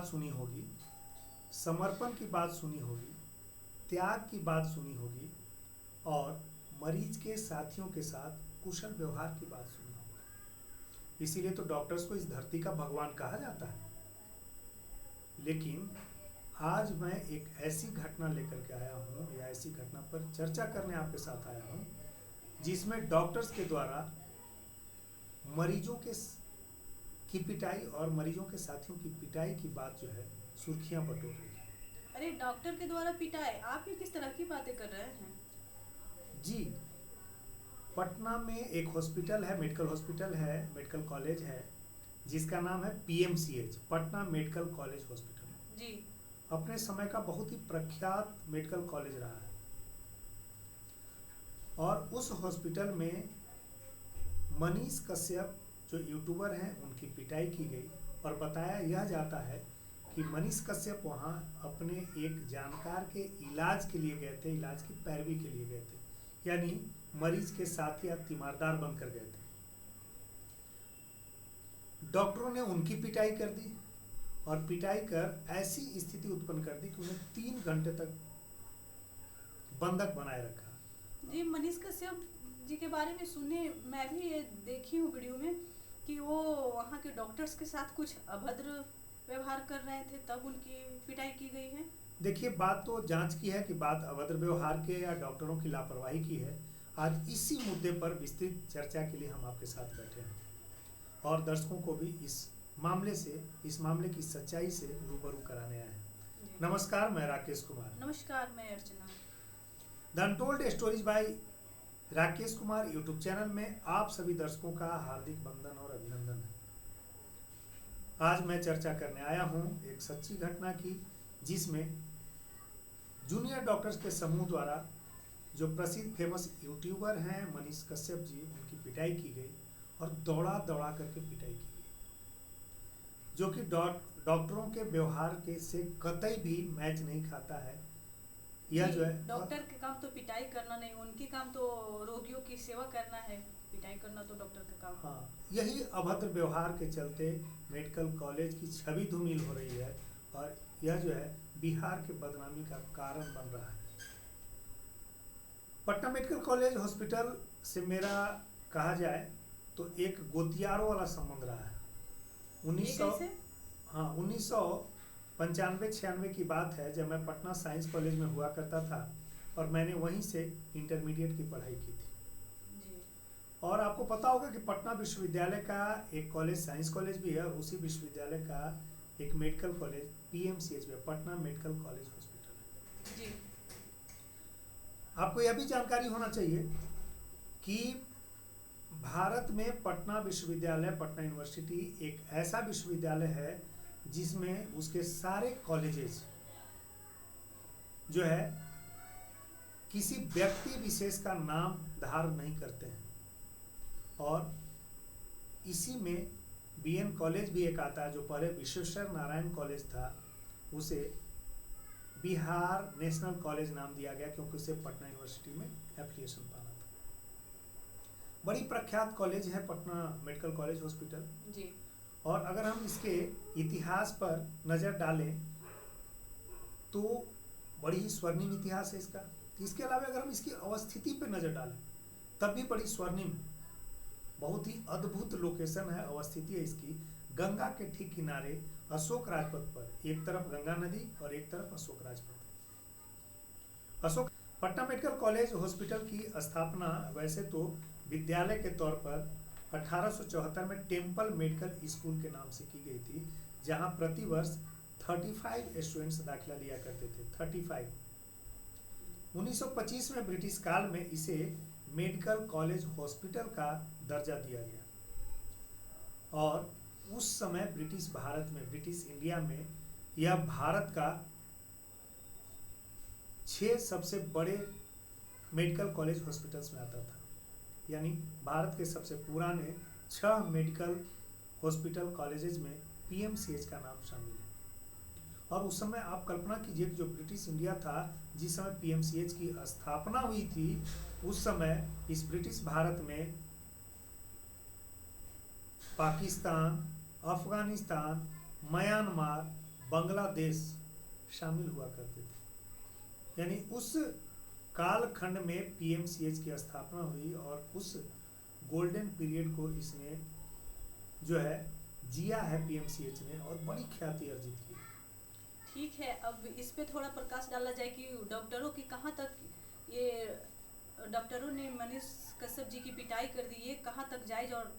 सुनी होगी, समर्पण की बात सुनी होगी, त्याग की बात सुनी होगी और मरीज के साथियों के साथ कुशल व्यवहार की बात सुनी होगी। इसीलिए तो डॉक्टर्स को इस धरती का भगवान कहा जाता है। लेकिन आज मैं एक ऐसी घटना लेकर के आया हूँ या ऐसी घटना पर चर्चा करने आपके साथ आया हूँ जिसमें डॉक्टर्स के द्वारा मरीजों की पिटाई और मरीजों के साथियों की पिटाई की बात जो है सुर्खियां बटोर रही है। अरे डॉक्टर के द्वारा पिटाई, आप ये किस तरह की बातें कर रहे हैं? जी, पटना में एक हॉस्पिटल है, मेडिकल हॉस्पिटल है, मेडिकल कॉलेज है जिसका नाम है PMCH, Patna medical college hospital. जी। अपने समय का बहुत ही प्रख्यात मेडिकल कॉलेज रहा है और उस हॉस्पिटल में मनीष कश्यप जो यूट्यूबर हैं उनकी पिटाई की गई और बताया यह जाता है कि मनीष कश्यप वहाँ अपने एक जानकार के इलाज के लिए गए थे, इलाज की पैरवी के लिए गए थे, यानी मरीज के साथ या तीमारदार बनकर गए थे। डॉक्टरों ने उनकी पिटाई कर दी और पिटाई कर ऐसी स्थिति उत्पन्न कर दी कि उन्हें 3 घंटे तक बंधक बनाए रखा। जी, मनीष कश्यप जी के बारे में सुने, मैं भी ये देखी हूँ वीडियो में कि वो वहाँ के डॉक्टर्स के साथ कुछ अभद्र व्यवहार कर रहे थे, तब उनकी पिटाई की गई है। देखिए, बात तो जांच की है कि बात अभद्र व्यवहार के या डॉक्टरों की लापरवाही की है। आज इसी मुद्दे पर विस्तृत चर्चा के लिए हम आपके साथ बैठे हैं और दर्शकों को भी इस मामले की सच्चाई से रूबरू कराने आए हैं। जी। नमस्कार, मैं राकेश कुमार। नमस्कार, मैं Archana. The untold stories by Rakesh Kumar YouTube channel में आप सभी दर्शकों का हार्दिक वंदन और अभिनंदन है। आज मैं चर्चा करने आया हूं एक सच्ची घटना की जिसमें जूनियर डॉक्टर्स के समूह द्वारा जो प्रसिद्ध फेमस यूट्यूबर हैं मनीष कश्यप जी, उनकी पिटाई की गई और दौड़ा दौड़ा करके पिटाई की गई, जो कि डॉक्टरों के व्यवहार के से कतई भी मैच नहीं खाता है। यह जो है डॉक्टर के काम तो पिटाई करना नहीं, उनके काम तो रोगियों की सेवा करना है, पिटाई करना तो डॉक्टर का काम। हाँ, यही अभद्र व्यवहार के चलते मेडिकल कॉलेज की छवि धूमिल हो रही है और यह जो है बिहार के बदनामी का कारण बन रहा है। पटना मेडिकल कॉलेज हॉस्पिटल से मेरा कहा जाए तो एक गोतियारों वाला संबंध रहा है। 1995-96 की बात है जब मैं पटना साइंस कॉलेज में हुआ करता था और मैंने वहीं से इंटरमीडिएट की पढ़ाई की थी। जी। और आपको पता होगा कि पटना विश्वविद्यालय का एक कॉलेज साइंस कॉलेज भी है और उसी विश्वविद्यालय का एक मेडिकल कॉलेज पीएमसीएच भी है, पटना मेडिकल कॉलेज हॉस्पिटल है। जी। आपको यह भी जानकारी होना चाहिए कि भारत में पटना विश्वविद्यालय, पटना यूनिवर्सिटी एक ऐसा विश्वविद्यालय है जिसमें उसके सारे कॉलेजेस जो है किसी व्यक्ति विशेष का नाम धारण नहीं करते हैं और इसी में बीएन कॉलेज भी एक आता है जो पहले विश्वेश्वर नारायण कॉलेज था, उसे बिहार नेशनल कॉलेज नाम दिया गया क्योंकि उसे पटना यूनिवर्सिटी में एफिलिएशन पाना था। बड़ी प्रख्यात कॉलेज है पटना मेडिकल कॉलेज हॉस्पिटल। जी। और अगर हम इसके इतिहास पर नज़र डालें तो बड़ी ही स्वर्णिम इतिहास है इसका। इसके अलावा अगर हम इसकी अवस्थिति पर नज़र डालें तब भी बड़ी स्वर्णिम, बहुत ही अद्भुत लोकेशन है, अवस्थिति है इसकी। गंगा के ठीक किनारे अशोक राजपथ पर, एक तरफ गंगा नदी और एक तरफ Ashok Rajpath. Ashok Patna medical college hospital की स्थापना वैसे तो विद्यालय के तौर पर 1874 में टेम्पल मेडिकल स्कूल के नाम से की गई थी, जहां प्रति वर्ष 35 स्टूडेंट्स दाखिला लिया करते थे। 35। 1925 में ब्रिटिश काल में इसे मेडिकल कॉलेज हॉस्पिटल का दर्जा दिया गया और उस समय ब्रिटिश भारत में, ब्रिटिश इंडिया में यह भारत का 6 सबसे बड़े मेडिकल कॉलेज हॉस्पिटल्स में आता था। यानी भारत के सबसे पुराने 6 मेडिकल हॉस्पिटल कॉलेजेस में पीएमसीएच का नाम शामिल है। और उस समय आप कल्पना कीजिए कि जो ब्रिटिश इंडिया था, जिस समय पीएमसीएच की स्थापना हुई थी, उस समय इस ब्रिटिश भारत में पाकिस्तान, अफगानिस्तान, म्यांमार, बांग्लादेश शामिल हुआ करते थे। यानी उस कालखंड में पीएमसीएच की स्थापना हुई और उस गोल्डन पीरियड को इसने जो है जिया है पीएमसीएच ने, और बड़ी ख्याति अर्जित की। ठीक है, अब इस पे थोड़ा प्रकाश डाला जाए कि डॉक्टरों की कहाँ तक ये डॉक्टरों ने मनीष कश्यप जी की पिटाई कर दी, ये कहाँ तक जायज और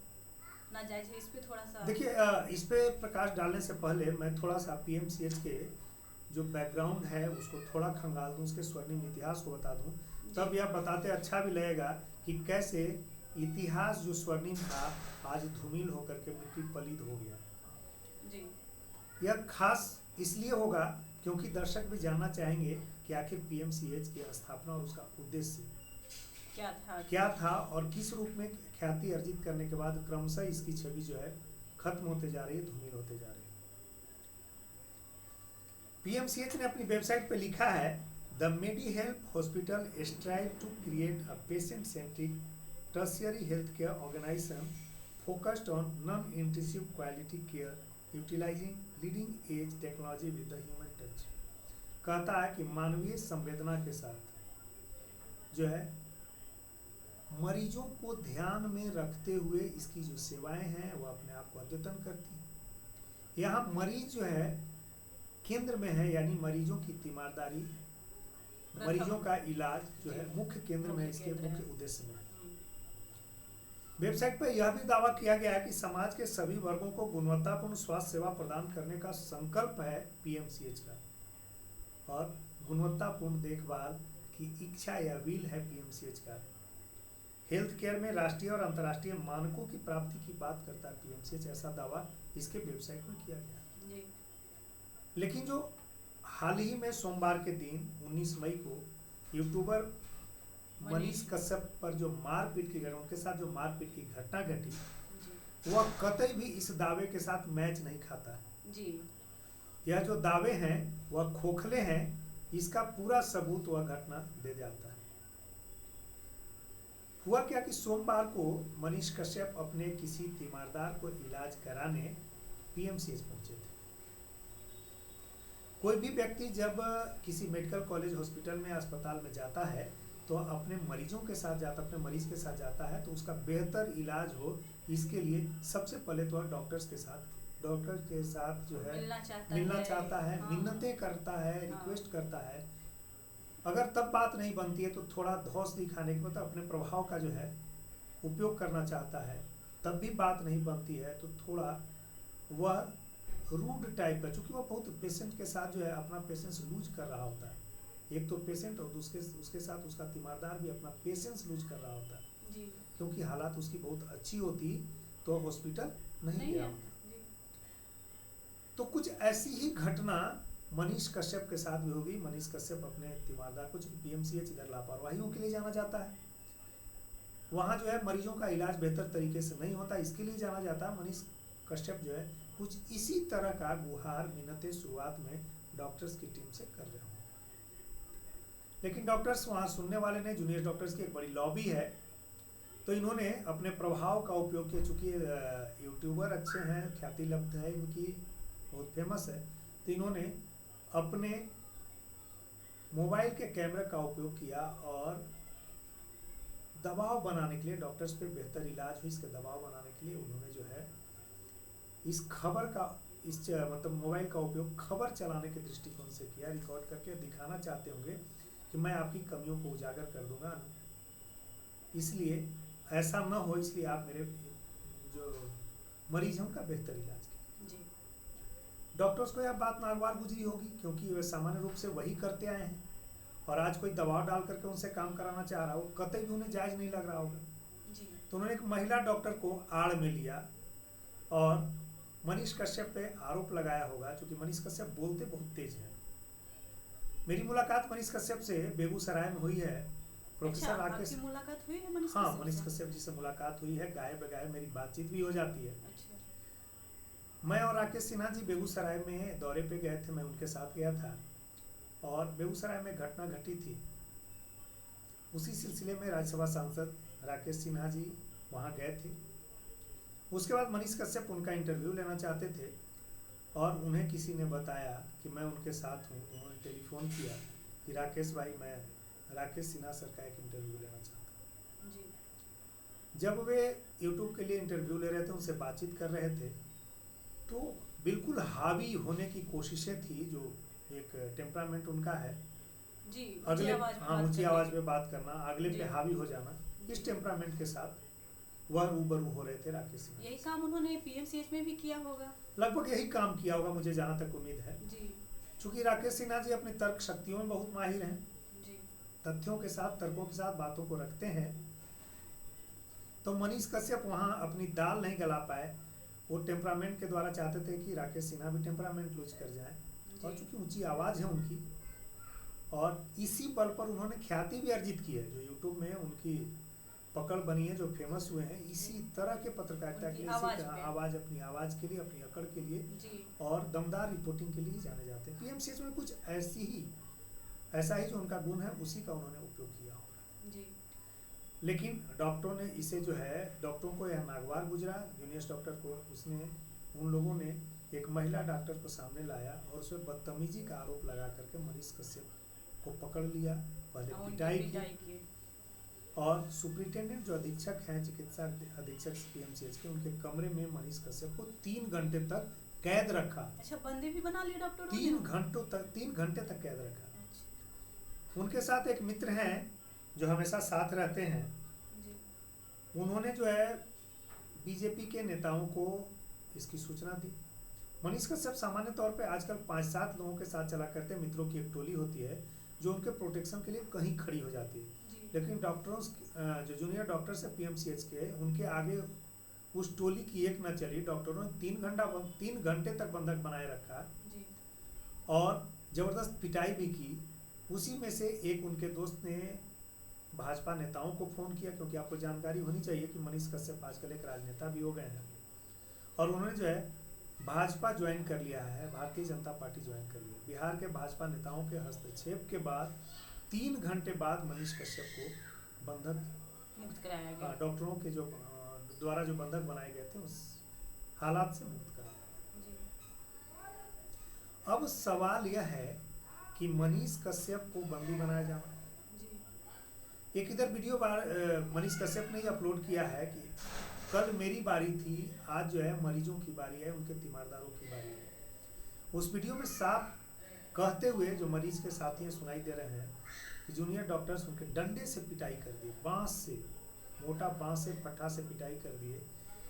नाजायज है, इस पे थोड़ा सा देखिए, इस पे प्रकाश डालने से पहले मैं थोड़ा सा पीएमसीएच के जो बैकग्राउंड है उसको थोड़ा खंगाल दूं, उसके स्वर्णिम इतिहास को बता दूं, तब यह बताते अच्छा भी लगेगा कि कैसे इतिहास जो स्वर्णिम था आज धूमिल होकर के मिट्टी पलीद हो गया। जी। यह खास इसलिए होगा क्योंकि दर्शक भी जानना चाहेंगे कि आखिर पीएमसीएच की स्थापना और उसका उद्देश्य क्या था और किस रूप में ख्याति अर्जित करने के बाद क्रमशः इसकी छवि जो है खत्म होते जा रही है, धूमिल होते जा रही है। पीएमसीएच ने अपनी वेबसाइट पे लिखा है, the Medi Help hospital strive to create a patient centric tertiary health care organisation focused on non intensive quality care utilising leading edge technology with the human touch. कहता है कि मानवीय संवेदना के साथ जो है मरीजों को ध्यान में रखते हुए इसकी जो सेवाएं हैं वो अपने आप को अद्यतन करती हैं। यहाँ मरीज जो है केंद्र में है, यानी मरीजों की तीमारदारी, मरीजों का इलाज जो है मुख्य केंद्र में, इसके मुख्य उद्देश्य में। वेबसाइट पर यह भी दावा किया गया है कि समाज के सभी वर्गों को गुणवत्तापूर्ण स्वास्थ्य सेवा प्रदान करने का संकल्प है पीएमसीएच का, और गुणवत्तापूर्ण देखभाल की इच्छा या विल है पीएमसीएच का। हेल्थ केयर में राष्ट्रीय और अंतर्राष्ट्रीय मानकों की प्राप्ति की बात करता है पीएमसीएच, ऐसा दावा इसके वेबसाइट में किया गया है। लेकिन जो हाल ही में सोमवार के दिन 19 मई को यूट्यूबर मनीष कश्यप पर जो मारपीट की घटना, उनके साथ जो मारपीट की घटना घटी, वह कतई भी इस दावे के साथ मैच नहीं खाता है जी। यह जो दावे हैं वह खोखले हैं, इसका पूरा सबूत वह घटना दे जाता है। हुआ क्या कि सोमवार को मनीष कश्यप अपने किसी तीमारदार को इलाज कराने पीएमसीएच पहुंचे थे। कोई भी व्यक्ति जब किसी मेडिकल कॉलेज हॉस्पिटल में अस्पताल में जाता है तो अपने मरीजों के साथ जाता, अपने मरीज के साथ जाता है तो उसका बेहतर इलाज हो, इसके लिए सबसे पहले तो डॉक्टर के साथ जो है मिलना चाहता है, हाँ। मिन्नतें करता है, हाँ। रिक्वेस्ट करता है। अगर तब बात नहीं बनती है तो थोड़ा धौंस दिखाने के मतलब अपने प्रभाव का जो है उपयोग करना चाहता है। तब भी बात नहीं बनती है तो थोड़ा वह रूड टाइप का, चूंकि वह बहुत पेशेंट के साथ जो है अपना पेशेंस लूज कर रहा होता है, एक तो पेशेंट और उसके साथ उसका तीमारदार भी अपना पेशेंस लूज कर रहा होता है जी। क्योंकि हालात उसकी बहुत अच्छी होती तो हॉस्पिटल नहीं गया होता। तो कुछ ऐसी ही घटना मनीष कश्यप के साथ भी होगी। मनीष कश्यप अपने तीमारदार को, पीएमसीएच इधर लापरवाहियों के लिए जाना जाता है, वहाँ जो है मरीजों का इलाज बेहतर तरीके से नहीं होता, इसके लिए जाना जाता है। मनीष कश्यप जो है कुछ इसी तरह का गुहार मिन्नतें शुरुआत में डॉक्टर्स की टीम से कर रहे होंगे, लेकिन डॉक्टर्स वहाँ सुनने वाले नहीं। जूनियर डॉक्टर्स की एक बड़ी लॉबी है, तो इन्होंने अपने प्रभाव का उपयोग किया। चूँकि यूट्यूबर अच्छे हैं, ख्याति लब्ध है इनकी, बहुत फेमस है, तो इन्होंने अपने मोबाइल के कैमरे का उपयोग किया और दबाव बनाने के लिए, डॉक्टर्स पे बेहतर इलाज हो इसके दबाव बनाने के लिए उन्होंने जो है इस खबर का, इस मतलब मोबाइल का उपयोग खबर चलाने के दृष्टिकोण से किया। रिकॉर्ड करके दिखाना चाहते होंगे कि मैं आपकी कमियों को उजागर कर दूंगा, इसलिए ऐसा न हो, इसलिए आप मेरे जो मरीज हैं उनका बेहतर इलाज कीजिए। डॉक्टर्स को यह बात नागवार गुजरी होगी क्योंकि वे सामान्य रूप से वही करते आए हैं, और आज कोई दबाव डाल करके उनसे काम कराना चाह रहा हो, कतई भी उन्हें जायज नहीं लग रहा होगा। तो उन्होंने एक महिला डॉक्टर को आड़ में लिया और मनीष कश्यप पे आरोप लगाया होगा, क्योंकि मनीष कश्यप बोलते बहुत तेज हैं। मेरी मुलाकात मनीष कश्यप से बेगूसराय में हुई है। प्रोफेसर राकेश, मुलाकात हुई है मनीष? हाँ, मनीष कश्यप जी से मुलाकात हुई है, गाये बगाये मेरी बातचीत भी हो जाती है। मैं और राकेश सिन्हा जी बेगूसराय में दौरे पे गए थे, मैं उनके साथ गया था और बेगूसराय में घटना घटी थी। उसी सिलसिले में राज्यसभा सांसद राकेश सिन्हा जी वहाँ गए थे। उसके बाद मनीष कश्यप उनका इंटरव्यू लेना चाहते थे, और उन्हें किसी ने बताया कि मैं उनके साथ हूँ। उन्होंने टेलीफोन किया कि राकेश भाई, मैं राकेश सिन्हा सर का एक इंटरव्यू लेना चाहता हूँ। जी। जब वे यूट्यूब के लिए इंटरव्यू ले रहे थे, उनसे बातचीत कर रहे थे, तो बिल्कुल हावी होने की कोशिशें थी, जो एक टेम्परामेंट उनका है, जी, अगले ऊंची आवाज में बात करना, अगले पे हावी हो जाना, इस टेम्परामेंट के साथ वह रूबरू हो रहे थे राकेश सिन्हा। यही काम उन्होंने पीएमसीएच में भी किया होगा। लगभग यही काम किया होगा, मुझे जहाँ तक उम्मीद है। जी। चूंकि राकेश सिन्हा जी अपनी तर्क शक्तियों में बहुत माहिर हैं, जी। तथ्यों के साथ, तर्कों के साथ बातों को रखते हैं, तो मनीष कश्यप वहाँ अपनी दाल नहीं गला पाए। वो टेम्परामेंट के द्वारा चाहते थे कि राकेश सिन्हा भी टेम्परामेंट लूज कर जाए, और चूंकि ऊंची आवाज़ है उनकी, और इसी बल पर उन्होंने ख्याति भी अर्जित की है, जो यूट्यूब में उनकी पकड़ बनी है, जो फेमस हुए हैं इसी तरह के पत्रकारिता के लिए, आवाज़, अपनी आवाज़ के लिए, अपनी अकड़ के लिए जी। और दमदार रिपोर्टिंग के लिए जाने जाते हैं। पीएमसीएच में कुछ ऐसा ही जो उनका गुण है, उसी का उन्होंने उपयोग किया होगा। जी। लेकिन डॉक्टरों ने इसे जो है, डॉक्टरों को यह नागवार गुजरा, जूनियर डॉक्टर को, उन लोगों ने एक महिला डॉक्टर को सामने लाया और उसमें बदतमीजी का आरोप लगा करके मनीष कश्यप को पकड़ लिया, पहले पिटाई की, और सुप्रिंटेंडेंट जो अधीक्षक हैं, चिकित्सा अधीक्षक पीएमसीएच के, उनके कमरे में मनीष कश्यप को 3 घंटे तक कैद रखा। अच्छा, बंदे भी बना लिए डॉक्टरों ने? 3 घंटे तक कैद रखा। उनके साथ एक मित्र हैं जो हमेशा साथ रहते हैं जी। उन्होंने जो है बीजेपी के नेताओं को इसकी सूचना दी। मनीष कश्यप सामान्य तौर पे आजकल 5-7 लोगों के साथ चला करते, मित्रों की एक टोली होती है जो उनके प्रोटेक्शन के लिए कहीं खड़ी हो जाती है। लेकिन डॉक्टरों, जो जूनियर डॉक्टर्स है पीएमसीएच के, उनके आगे उस टोली की एक न चली। डॉक्टरों ने 3 घंटे तक बंधक बनाए रखा जी। और ज़बरदस्त पिटाई भी की। उसी में से एक उनके दोस्त ने भाजपा नेताओं को फ़ोन किया, क्योंकि आपको जानकारी होनी चाहिए कि मनीष कश्यप आजकल एक राजनेता भी हो गए हैं, और उन्होंने जो है भाजपा ज्वाइन कर लिया है, भारतीय जनता पार्टी ज्वाइन कर लिया। बिहार के भाजपा नेताओं के हस्तक्षेप के बाद 3 घंटे बाद मनीष कश्यप को बंधक मुक्त कराया गया। डॉक्टरों के जो द्वारा जो बंधक बनाए गए थे, उस हालात से मुक्त कराया। अब सवाल यह है कि मनीष कश्यप को बंदी बनाया जाना। एक इधर वीडियो मनीष कश्यप ने अपलोड किया है कि कल मेरी बारी थी, आज जो है मरीजों की बारी है, उनके तीमारदारों की बारी है। उस वीडियो में साफ कहते हुए जो मरीज के साथी सुनाई दे रहे हैं कि जूनियर डॉक्टर्स उनके डंडे से पिटाई कर दिए, बांस से, मोटा बांस से, पट्टा से पिटाई कर दिए।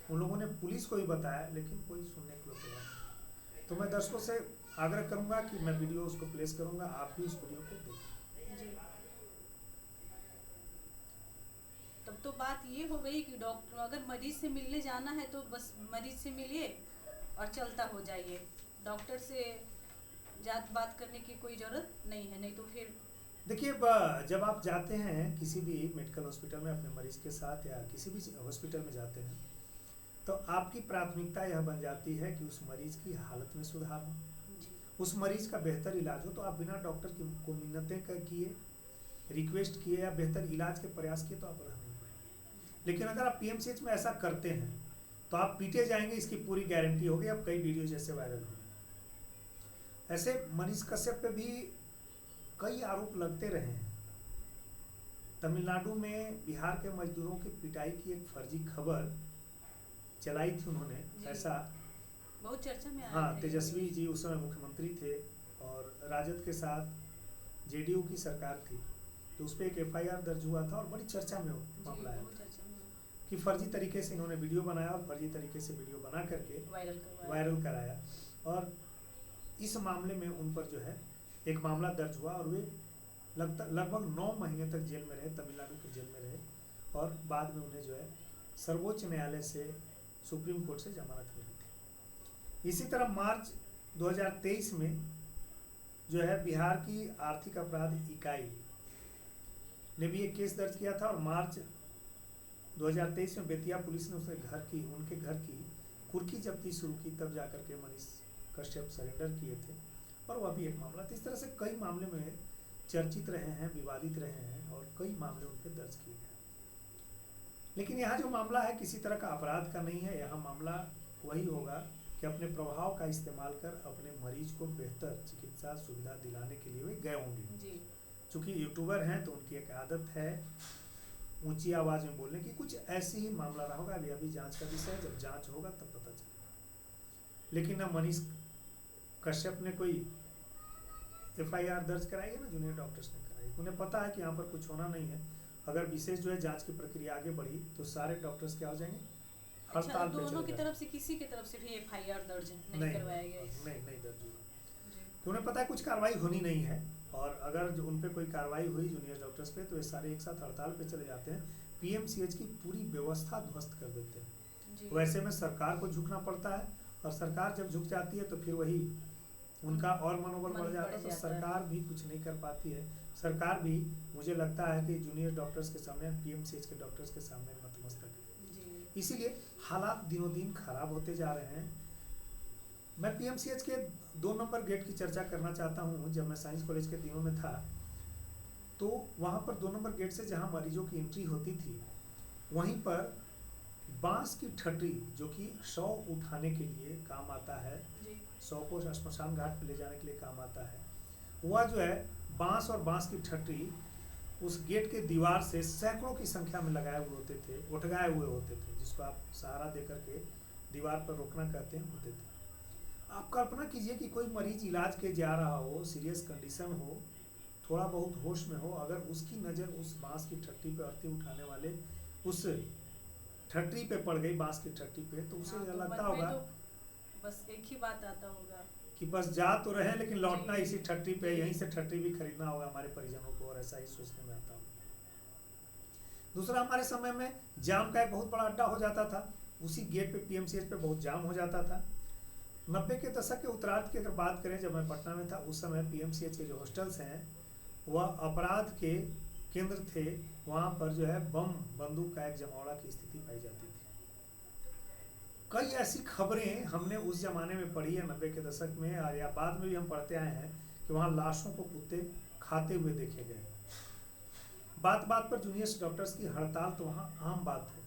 उन लोगों ने पुलिस को ही बताया, लेकिन कोई सुनने को तैयार नहीं। तो मैं दर्शकों से आग्रह करूंगा कि मैं वीडियो उसको प्लेस करूंगा, आप भी उस वीडियो को देखें। तब तो बात ये हो गई कि डॉक्टर, अगर मरीज से मिलने जाना है तो बस मरीज से मिलिए और चलता हो जाइए, डॉक्टर से बात करने की कोई ज़रूरत नहीं है। नहीं तो फिर देखिए, जब आप जाते हैं किसी भी मेडिकल हॉस्पिटल में अपने मरीज के साथ, या किसी भी हॉस्पिटल में जाते हैं, तो आपकी प्राथमिकता यह बन जाती है कि उस मरीज की हालत में सुधार हो, उस मरीज का बेहतर इलाज हो। तो आप बिना डॉक्टर को मिन्नतें किए, रिक्वेस्ट किए या बेहतर इलाज के प्रयास किए तो आप रह नहीं पाएंगे। लेकिन अगर आप पीएमसीएच में ऐसा करते हैं तो आप पीटे जाएंगे, इसकी पूरी गारंटी होगी। अब कई वीडियो जैसे वायरल हुए, ऐसे मनीष कश्यप पे भी कई आरोप लगते रहे हैं। तमिलनाडु में बिहार के मजदूरों की पिटाई की एक फर्जी खबर चलाई थी उन्होंने, ऐसा बहुत चर्चा में आया। हाँ, तेजस्वी जी उस समय मुख्यमंत्री थे और राजद के साथ जेडीयू की सरकार थी, तो उस पर एक एफआईआर दर्ज हुआ था और बड़ी चर्चा में मामला है कि फर्जी तरीके से इन्होंने वीडियो बनाया और फर्जी तरीके से वीडियो बना करके वायरल कराया। और इस मामले में उन पर जो है एक मामला दर्ज हुआ और वे लगभग 9 महीने तक जेल में रहे, तमिलनाडु के जेल में रहे, और बाद में उन्हें जो है सर्वोच्च न्यायालय से, सुप्रीम कोर्ट से जमानत मिली थी। इसी तरह मार्च 2023 में जो है बिहार की आर्थिक अपराध इकाई ने भी एक केस दर्ज किया था, और मार्च 2023 में बेतिया पुलिस ने उनके घर की कुर्की जब्ती शुरू की, तब जाकर के मनीष कश्यप सरेंडर किए थे, और वह भी एक मामला था। इस तरह से कई मामले में चर्चित रहे हैं, विवादित रहे हैं, और कई मामले उन पर दर्ज किए गए। लेकिन यहाँ जो मामला है किसी तरह का अपराध का नहीं है। यहाँ मामला वही होगा कि अपने प्रभाव का इस्तेमाल कर अपने मरीज को बेहतर चिकित्सा सुविधा दिलाने के लिए वे गए होंगे। जी चूँकि यूट्यूबर हैं तो उनकी एक आदत है ऊंची आवाज़ में बोलने की। कुछ ऐसे ही मामला रहा होगा, अभी जांच का विषय है, जब जांच होगा तब पता चलेगा। लेकिन ना मनीष कश्यप ने कोई FIR दर्ज कराई है ना जूनियर डॉक्टर्स ने कराई। उन्हें पता है कि यहाँ पर कुछ होना नहीं है। अगर विशेष जो है जांच की प्रक्रिया आगे बढ़ी तो सारे डॉक्टर्स क्या हो जाएंगे, अच्छा, हड़ताल पे दोनों की चले तरफ से किसी की तरफ से भी FIR दर्ज नहीं करवाया गया नहीं दर्ज हुआ। जी तो उन्हें पता है कुछ कार्रवाई होनी नहीं है, और अगर जो उन पे कोई कार्रवाई हुई जूनियर डॉक्टर्स पे तो ये सारे एक साथ हड़ताल पे चले जाते हैं, PMCH की पूरी व्यवस्था ध्वस्त कर देते हैं। जी वैसे में सरकार को झुकना पड़ता है, और सरकार जब झुक जाती है तो फिर वही उनका और मनोबल बढ़ जाता है, तो सरकार भी कुछ नहीं कर पाती है। सरकार भी मुझे लगता है कि जूनियर डॉक्टर्स के सामने, PMCH के डॉक्टर्स के सामने नतमस्तक है। जी इसीलिए हालात दिनों दिन खराब होते जा रहे हैं। मैं PMCH के 2 नंबर गेट की चर्चा करना चाहता हूँ। जब मैं साइंस कॉलेज के दिनों में था तो वहाँ पर 2 नंबर गेट से जहाँ मरीजों की एंट्री होती थी, वहीं पर बांस की ठटरी, जो कि शव उठाने के लिए काम आता है, जी शव को श्मशान घाट पर ले जाने के लिए काम आता है, वह जो है बांस और बांस की ठटरी उस गेट के दीवार से सैकड़ों की संख्या में लगाए हुए होते थे, उठगाए हुए होते थे, जिसको आप सहारा दे करके दीवार पर रोकना कहते हैं, होते थे। आप कल्पना कीजिए कि कोई मरीज इलाज के जा रहा हो, सीरियस कंडीशन हो, थोड़ा बहुत होश में हो, अगर उसकी नज़र उस बांस की ठट्टी पे अर्थी उठाने वाले उस ठट्टी पे पड़ गई, बांस की ठट्टी पे, तो उसे तो लगता मन में होगा तो बस एक ही बात आता होगा कि बस जा तो रहे लेकिन लौटना जी, इसी ठट्टी पे, जी। यहीं से ठट्टी भी खरीदना होगा हमारे परिजनों को, और ऐसा ही सोचने में आता होगा। दूसरा, हमारे समय में जाम का एक बहुत बड़ा अड्डा हो जाता था। उसी गेट पे PMCH पे बहुत जाम हो जाता था। 90 के दशक के उत्तरार्ध की अगर बात करें, जब मैं पटना में था, उस समय PMCH के जो हॉस्टल्स हैं वह अपराध के केंद्र थे। वहाँ पर जो है बम बंदूक का एक जमावड़ा की स्थिति पाई जाती थी। कई ऐसी खबरें हमने उस जमाने में पढ़ी है 90 के दशक में, और या बाद में भी हम पढ़ते आए हैं कि वहाँ लाशों को कुत्ते खाते हुए देखे गए। बात बात पर जूनियर डॉक्टर्स की हड़ताल तो वहाँ आम बात है।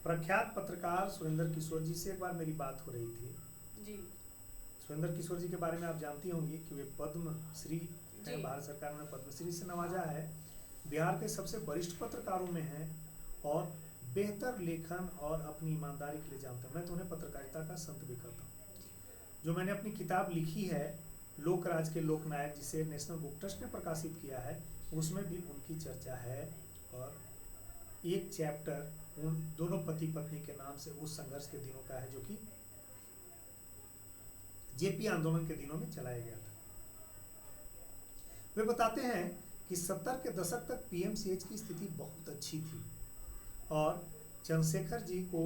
प्रख्यात पत्रकार सुरेंद्र किशोर जी से एक बार मेरी बात हो रही थी जी सुरेंद्र किशोर जी के बारे में आप जानती होंगी कि वे पद्मश्री हैं, भारत सरकार ने पद्मश्री से नवाजा है, बिहार के सबसे वरिष्ठ पत्रकारों में हैं, और बेहतर लेखन और अपनी ईमानदारी के लिए जानते हैं। मैं तो उन्हें पत्रकारिता का संत भी कहता हूँ। जो मैंने अपनी किताब लिखी है लोकराज के लोकनायक, जिसे नेशनल बुक ट्रस्ट ने प्रकाशित किया है, उसमें भी उनकी चर्चा है, और एक चैप्टर उन दोनों पति पत्नी के नाम से उस संघर्ष के दिनों का है, जो कि JP आंदोलन के दिनों में चलाया गया था। वे बताते हैं कि 70 के दशक तक PMCH की स्थिति बहुत अच्छी थी, और चंद्रशेखर जी को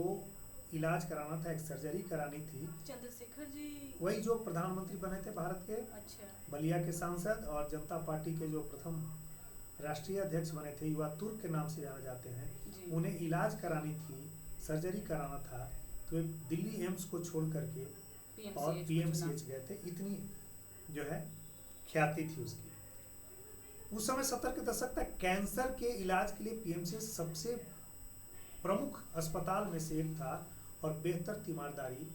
इलाज कराना था, एक सर्जरी करानी थी। चंद्रशेखर जी वही जो प्रधानमंत्री बने थे भारत के, अच्छा, बलिया के सांसद, और जनता पार्टी के जो प्रथम राष्ट्रीय अध्यक्ष बने थे, युवा तुर्क के नाम से जाने जाते हैं। जी उन्हें इलाज करानी थी, सर्जरी कराना था, तो वे दिल्ली एम्स को छोड़ करके और PMCH गए थे। इतनी जो है ख्याति थी उसकी। उस समय 70 के दशक तक कैंसर के इलाज के लिए PMCH सबसे प्रमुख अस्पताल में से एक था, और बेहतर तीमारदारी,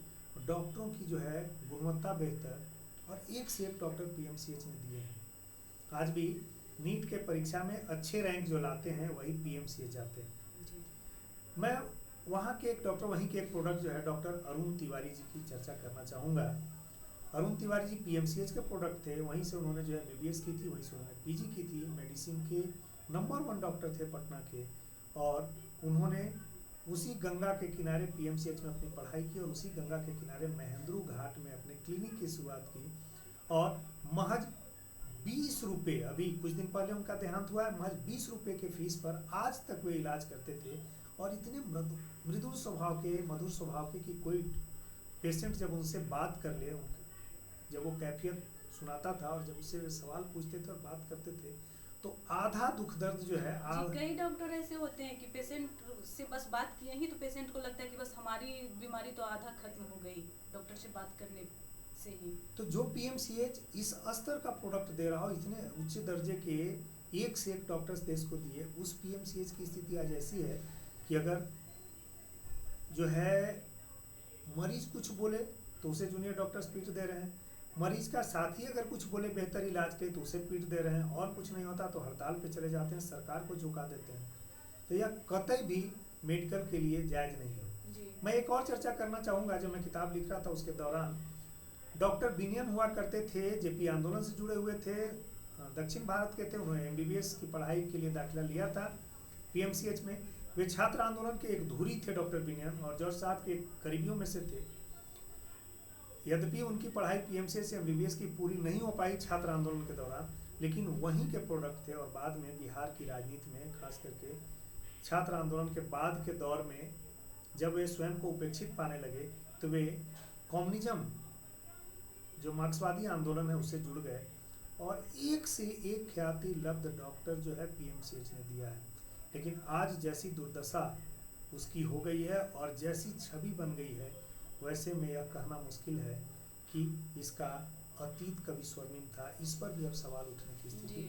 डॉक्टरों की जो है गुणवत्ता बेहतर, और एक से एक डॉक्टर PMCH ने दिए हैं। आज भी नीट के परीक्षा में अच्छे रैंक जो लाते हैं वही PMCH जाते हैं। जी मैं वहाँ के एक डॉक्टर, वहीं के एक प्रोडक्ट जो है डॉक्टर अरुण तिवारी जी की चर्चा करना चाहूँगा। अरुण तिवारी जी PMCH के प्रोडक्ट थे, वहीं से उन्होंने जो है MBBS की थी, वहीं से उन्होंने PG की थी, मेडिसिन के नंबर 1 डॉक्टर थे पटना के, और उन्होंने उसी गंगा के किनारे PMCH में अपनी पढ़ाई की, और उसी गंगा के किनारे महेंद्रू घाट में अपने क्लिनिक की शुरुआत की, और महज 20 रुपये, अभी कुछ दिन पहले उनका देहांत हुआ है, महज 20 रुपये के फीस पर आज तक वे इलाज करते थे। और इतने मृदुल स्वभाव के, मधुर स्वभाव के, कि कोई पेशेंट जब उनसे बात कर ले, जब वो कैफियत सुनाता था और जब उससे सवाल पूछते थे और बात करते थे, तो आधा दुख दर्द जो है कई डॉक्टर ऐसे होते हैं कि पेशेंट से बस बात किए ही तो पेशेंट को लगता है कि बस हमारी बीमारी तो आधा खत्म हो गई डॉक्टर से बात करने से ही। तो जो PMCH इस स्तर का प्रोडक्ट दे रहा हो, इतने उच्च दर्जे के एक से एक डॉक्टर्स देश को दिए, उस PMCH की स्थिति आज ऐसी है कि अगर जो है मरीज कुछ बोले तो उसे जूनियर डॉक्टर्स पीट दे रहे हैं, मरीज का साथी अगर कुछ बोले बेहतर इलाज के तो उसे पीट दे रहे हैं, और कुछ नहीं होता तो हड़ताल पे चले जाते हैं, सरकार को झुका देते हैं। तो यह कतई भी मेडिकल के लिए जायज़ नहीं है। मैं एक और चर्चा करना चाहूँगा, जब मैं किताब लिख रहा था उसके दौरान डॉक्टर बिनियन हुआ करते थे, जेपी आंदोलन से जुड़े हुए थे, दक्षिण भारत के थे, उन्होंने एमबीबीएस की पढ़ाई के लिए दाखिला लिया था पीएमसीएच में। वे छात्र आंदोलन के एक धुरी थे डॉक्टर बिनियन, और जॉर्ज साहब के करीबियों में से थे। यद्यपि उनकी पढ़ाई पीएमसीएच से एमबीबीएस की पूरी नहीं हो पाई छात्र आंदोलन के दौरान, लेकिन वहीं के प्रोडक्ट थे। और बाद में बिहार की राजनीति में, खास करके छात्र आंदोलन के बाद के दौर में, जब वे स्वयं को उपेक्षित पाने लगे तो वे कम्युनिज्म, जो मार्क्सवादी आंदोलन है, उससे जुड़ गए, और एक से एक ख्याति लब्ध डॉक्टर जो है पीएमसीएच ने दिया है। लेकिन आज जैसी दुर्दशा उसकी हो गई है और जैसी छवि बन गई है, वैसे में यह कहना मुश्किल है कि इसका अतीत कभी स्वर्णिम था। इस पर भी अब सवाल उठने की स्थिति